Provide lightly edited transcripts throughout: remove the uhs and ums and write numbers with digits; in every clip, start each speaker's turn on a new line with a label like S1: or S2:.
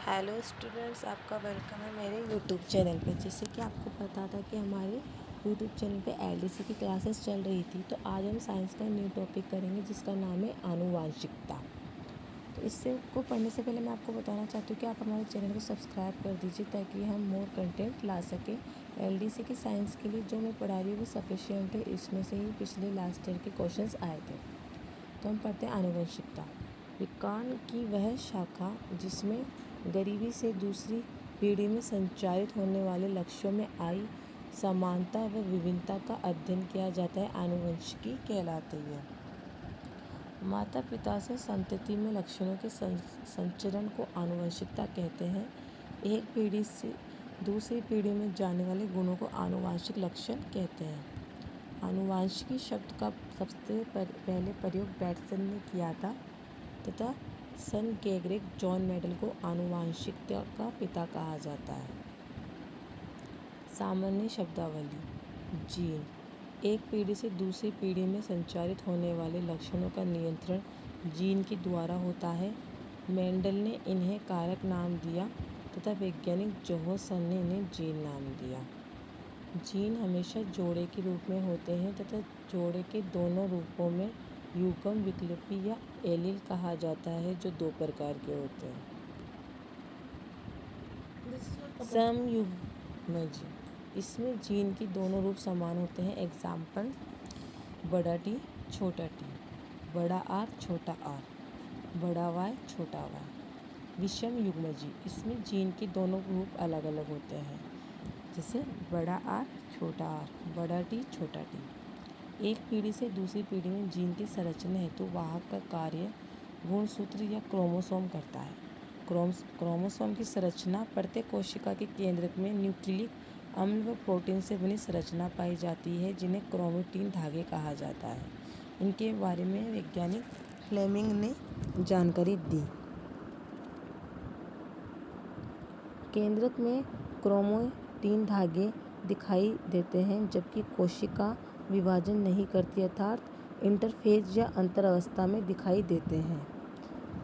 S1: Hello students, आपका welcome है मेरे यूट्यूब चैनल पे। जैसे कि आपको पता था कि हमारे यूट्यूब चैनल पे एलडीसी की क्लासेस चल रही थी, तो आज हम साइंस का न्यू टॉपिक करेंगे जिसका नाम है आनुवांशिकता। तो इससे को पढ़ने से पहले मैं आपको बताना चाहती हूँ कि आप हमारे चैनल को सब्सक्राइब कर दीजिए ताकि हम मोर कंटेंट ला सकें। एलडीसी की साइंस के लिए जो मैं पढ़ा रही हूँ वो सफिशिएंट है। इसमें से ही पिछले लास्ट ईयर के क्वेश्चंस आए थे। तो हम पढ़ते हैं आनुवंशिकता। विज्ञान की वह शाखा जिसमें गरीबी से दूसरी पीढ़ी में संचारित होने वाले लक्ष्यों में आई समानता व विभिन्नता का अध्ययन किया जाता है, आनुवंशिकी कहलाती है। माता पिता से संतति में लक्षणों के संचरण को आनुवंशिकता कहते हैं। एक पीढ़ी से दूसरी पीढ़ी में जाने वाले गुणों को आनुवांशिक लक्षण कहते हैं। आनुवांशिकी शब्द का सबसे पहले प्रयोग बैटसन ने किया था तथा सन गेग्रेग जॉन मेडल को आनुवांशिकता का पिता कहा जाता है। सामान्य शब्दावली। जीन एक पीढ़ी से दूसरी पीढ़ी में संचारित होने वाले लक्षणों का नियंत्रण जीन के द्वारा होता है। मेंडल ने इन्हें कारक नाम दिया तथा वैज्ञानिक जोहानसन ने इन्हें जीन नाम दिया। जीन हमेशा जोड़े के रूप में होते हैं तथा जोड़े के दोनों रूपों में युग्म, विकल्पी या एलील कहा जाता है, जो दो प्रकार के होते हैं। समयुग्मजी, इसमें जीन के दोनों रूप समान होते हैं। एग्जाम्पल: बड़ा टी छोटा टी, बड़ा आर छोटा आर, बड़ा वाई छोटा वाई। विषम युग्मजी, इसमें जीन के दोनों रूप अलग अलग होते हैं, जैसे बड़ा आर छोटा आर, बड़ा टी छोटा टी। एक पीढ़ी से दूसरी पीढ़ी में जीन की संरचना हेतु वाहक का कार्य गुणसूत्र या क्रोमोसोम करता है। क्रोमोसोम की संरचना प्रत्येक कोशिका के केंद्रक में न्यूक्लिक अम्ल व प्रोटीन से बनी संरचना पाई जाती है, जिन्हें क्रोमेटिन धागे कहा जाता है। इनके बारे में वैज्ञानिक फ्लेमिंग ने जानकारी दी। केंद्रक में क्रोमेटिन धागे दिखाई देते हैं, जबकि कोशिका विभाजन नहीं करती, अर्थात इंटरफेज या अंतर अवस्था में दिखाई देते हैं।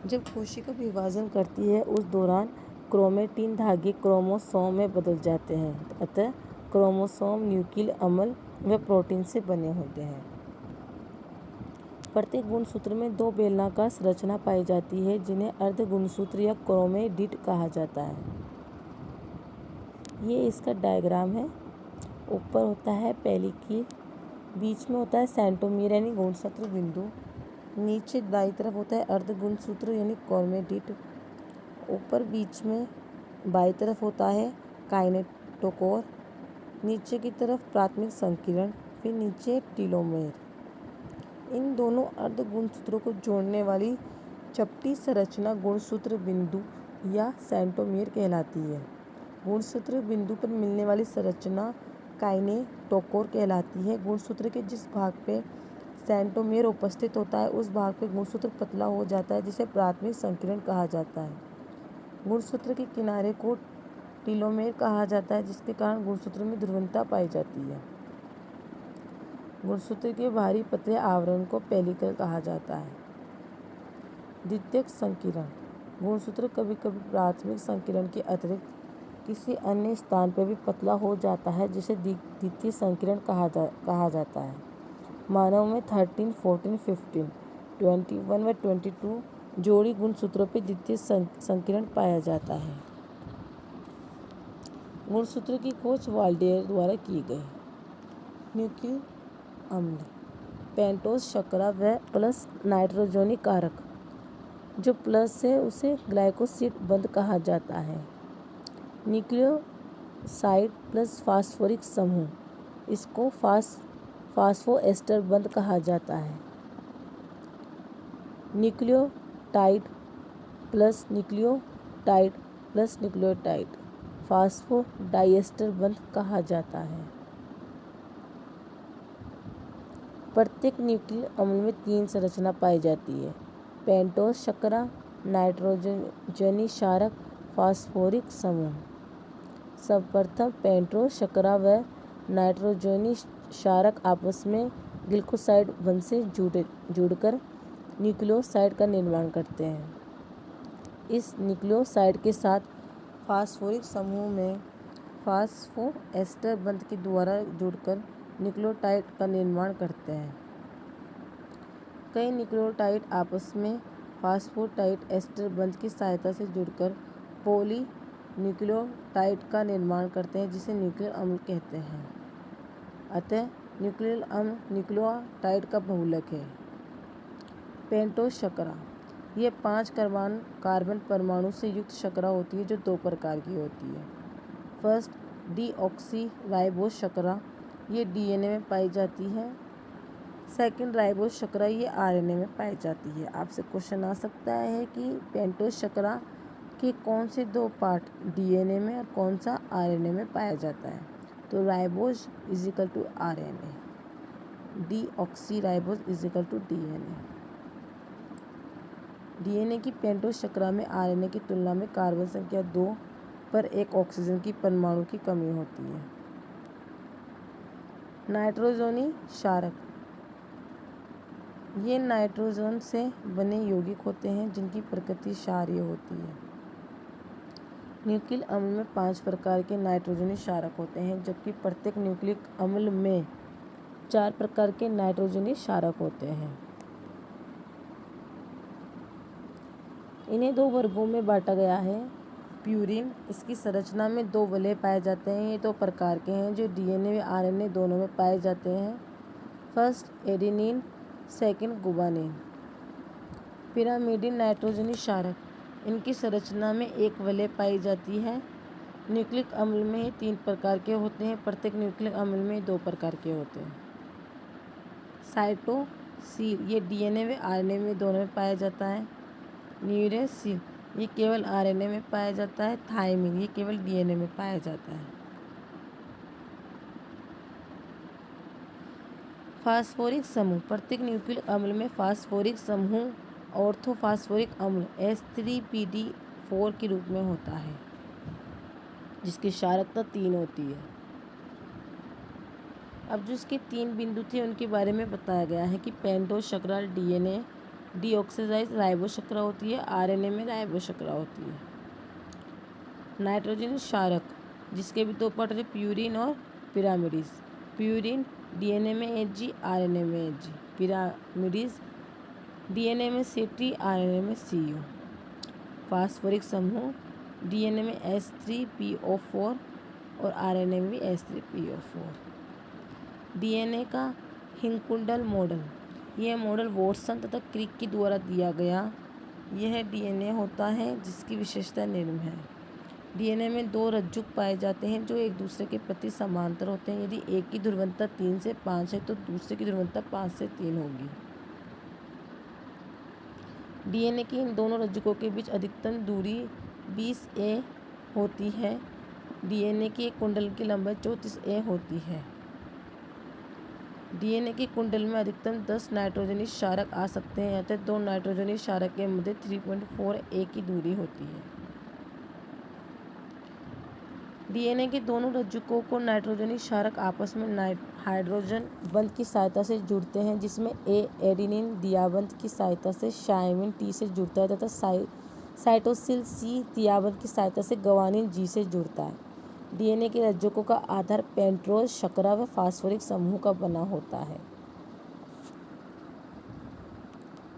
S1: जब कोशिका विभाजन करती है उस दौरान क्रोमेटिन धागे क्रोमोसोम में बदल जाते हैं, अतः क्रोमोसोम न्यूक्लिक अम्ल व प्रोटीन से बने होते हैं। प्रत्येक गुणसूत्र में दो बेलनाकार संरचना पाई जाती है, जिन्हें अर्ध गुणसूत्र या क्रोमेटिड कहा जाता है। ये इसका डायग्राम है। ऊपर होता है पेलिकील, बीच में होता है सेंट्रोमियर यानी गुणसूत्र बिंदु, नीचे दाईं तरफ होता है अर्ध गुणसूत्र यानी क्रोमेटिड, ऊपर बीच में बाईं तरफ होता है काइनेटोकोर, नीचे की तरफ प्राथमिक संकीर्ण, फिर नीचे टीलोमेर। इन दोनों अर्ध गुणसूत्रों को जोड़ने वाली चपटी संरचना गुणसूत्र बिंदु या सेंट्रोमियर कहलाती है। गुणसूत्र बिंदु पर मिलने वाली संरचना काइनेटोकोर कहलाती है। गुणसूत्र के जिस भाग पे सेंट्रोमियर उपस्थित होता है उस भाग पे गुणसूत्र पतला हो जाता है, जिसे प्राथमिक संकीर्ण कहा जाता है। गुणसूत्र के किनारे को टीलोमेर कहा जाता है, जिसके कारण गुणसूत्र में ध्रुवणता पाई जाती है। गुणसूत्र के बाहरी पतले आवरण को पेलिकल कहा जाता है। द्वितीयक संकीर्ण गुणसूत्र कभी कभी प्राथमिक संकीर्ण के अतिरिक्त किसी अन्य स्थान पर भी पतला हो जाता है, जिसे द्वितीय संकीर्ण कहा जाता है। मानव में 13, 14, 15, 21 व 22 जोड़ी गुणसूत्रों पर द्वितीय संकीर्ण पाया जाता है। गुणसूत्र की खोज वाल्डेयर द्वारा की गई। न्यूक्लिक अम्ल, पेंटोज शर्करा व प्लस नाइट्रोजनी कारक, जो प्लस है उसे ग्लाइकोसिड बंध कहा जाता है। न्यूक्लियोसाइड प्लस फास्फोरिक समूह, इसको फास्फोएस्टर बंध कहा जाता है। न्यूक्लियोटाइड प्लस न्यूक्लियोटाइड फास्फोडाइएस्टर बंध कहा जाता है। प्रत्येक न्यूक्लिक अम्ल में 3 संरचना पाई जाती है: पेंटोज शर्करा, नाइट्रोजनी क्षारक, फास्फोरिक समूह। सर्वप्रथम पेंटोज शर्करा व नाइट्रोजनी क्षारक आपस में ग्लाइकोसाइड बंध से जुड़कर न्यूक्लियोसाइड का निर्माण करते हैं। इस न्यूक्लियोसाइड के साथ फास्फोरिक समूह में फास्फोएस्टर बंध के द्वारा जुड़कर न्यूक्लियोटाइड का निर्माण करते हैं। कई न्यूक्लियोटाइड आपस में फास्फोटाइड एस्टर बंध की सहायता से जुड़कर पॉली न्यूक्लियोटाइड का निर्माण करते हैं, जिसे न्यूक्लियर अम्ल कहते हैं। अतः न्यूक्लियर अम्ल न्यूक्लियोटाइड का बहुलक है। पेंटोज शर्करा, यह 5 कार्बन परमाणु से युक्त शर्करा होती है, जो 2 प्रकार की होती है। फर्स्ट, डीऑक्सीराइबोज शर्करा, ये डीएनए में पाई जाती है। सेकंड, राइबोज शर्करा, ये आरएनए में पाई जाती है। आपसे क्वेश्चन आ सकता है कि पेंटोज शर्करा के कौन से 2 पार्ट डीएनए में और कौन सा आरएनए में पाया जाता है। तो ribose is equal to RNA, deoxyribose is equal to DNA. DNA की पेंटोज शर्करा में आरएनए की तुलना में कार्बन संख्या 2 पर 1 ऑक्सीजन की परमाणु की कमी होती है। नाइट्रोजनी क्षारक, ये नाइट्रोजन से बने यौगिक होते हैं जिनकी प्रकृति क्षारीय होती है। न्यूक्लिक अम्ल में 5 प्रकार के नाइट्रोजनी क्षारक होते हैं, जबकि प्रत्येक न्यूक्लिक अम्ल में 4 प्रकार के नाइट्रोजनी क्षारक होते हैं। इन्हें 2 वर्गों में बांटा गया है। प्यूरिन, इसकी संरचना में 2 वलय पाए जाते हैं। ये 2 प्रकार के हैं जो डीएनए व आरएनए दोनों में पाए जाते हैं। First adenine, second guanine. Pyrimidine नाइट्रोजनी क्षारक, इनकी संरचना में 1 वलय पाई जाती है। न्यूक्लिक अम्ल में 3 प्रकार के होते हैं, प्रत्येक न्यूक्लिक अम्ल में 2 प्रकार के होते हैं। साइटोसिल, ये डीएनए व आरएनए में दोनों में पाया जाता है। न्यूरेसिल, ये केवल आरएनए में पाया जाता है। थायमिन, ये केवल डीएनए में पाया जाता है। फास्फोरिक समूह, प्रत्येक न्यूक्लिक अम्ल में फास्फोरिक समूह ऑर्थोफास्फोरिक अम्ल H3PD4 के रूप में होता है, जिसकी क्षारकता 3 होती है। अब जो इसके 3 बिंदु थे उनके बारे में बताया गया है कि पेंटोज शर्करा डीएनए डीऑक्सीराइज राइबोज शर्करा होती है, आरएनए में राइबोज शर्करा होती है। नाइट्रोजन क्षारक, जिसके भी 2 पार्ट होते हैं, प्यूरिन और पिरामिडिस। प्यूरिन डीएनए में Hg, आरएनए में Hg। पिरामिडिस डीएनए में Ct, आरएनए में Cu। फास्फोरिक समूह डीएनए में H3PO4 और आरएनए में भी H3PO4। डीएनए का हिंकुंडल मॉडल, यह मॉडल वॉटसन तथा क्रिक के द्वारा दिया गया यह डीएनए होता है जिसकी विशेषता निम्न है। डीएनए में 2 रज्जुक पाए जाते हैं जो एक दूसरे के प्रति समांतर होते हैं। यदि एक की ध्रुवणता 3 से 5 है तो दूसरे की ध्रुवणता 5 से 3 होगी। डीएनए की इन दोनों रज्जुकों के बीच अधिकतम दूरी 20A होती है। डीएनए की एक कुंडल की लंबाई 34A होती है। डीएनए के कुंडल में अधिकतम 10 नाइट्रोजनी क्षारक आ सकते हैं, अतः 2 नाइट्रोजनी क्षारक के मध्य 3.4A की दूरी होती है। डीएनए के दोनों रज्जुकों को नाइट्रोजनी क्षारक आपस में हाइड्रोजन बंध की सहायता से जुड़ते हैं, जिसमें ए एडेनिन दियाबंध की सहायता से शायमिन T से जुड़ता है तथा साइटोसिल C दियाबंध की सहायता से गुवानिन G से जुड़ता है। डीएनए के रज्जुकों का आधार पेंटोज शर्करा व फास्फोरिक समूह का बना होता है।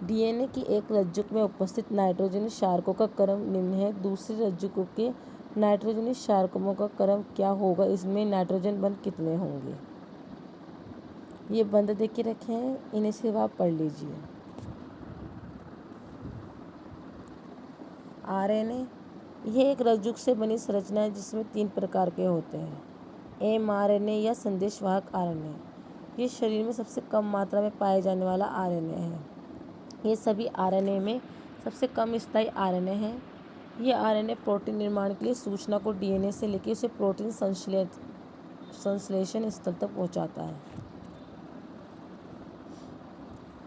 S1: डीएनए की एक रज्जुक में उपस्थित नाइट्रोजनी क्षारकों का क्रम निम्न है। दूसरे रज्जुकों के नाइट्रोजनी क्षारकों का क्रम क्या होगा, इसमें नाइट्रोजन बंध कितने होंगे। ये बंध दे के रखे हैं, इन्हें सिर्फ आप पढ़ लीजिए। आरएनए, यह एक रज्जुक से बनी संरचना है जिसमें 3 प्रकार के होते हैं। एमआरएनए या संदेशवाहक आरएनए, ये शरीर में सबसे कम मात्रा में पाए जाने वाला आरएनए है। ये सभी आरएनए में सबसे कम स्थायी आरएनए है। ये आरएनए प्रोटीन निर्माण के लिए सूचना को डीएनए से लेकर उसे प्रोटीन संश्लेषण स्थल तक पहुंचाता है।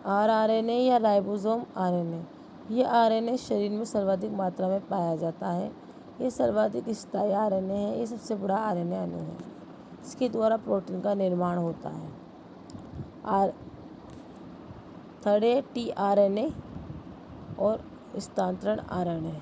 S1: आरआरएनए या राइबोसोम आरएनए, ये आरएनए शरीर में सर्वाधिक मात्रा में पाया जाता है। ये सर्वाधिक स्थायी आरएनए है। ये सबसे बड़ा आरएनए अणु है। इसके द्वारा प्रोटीन का निर्माण होता है। टीआरएनए और स्थानांतरण आरएनए।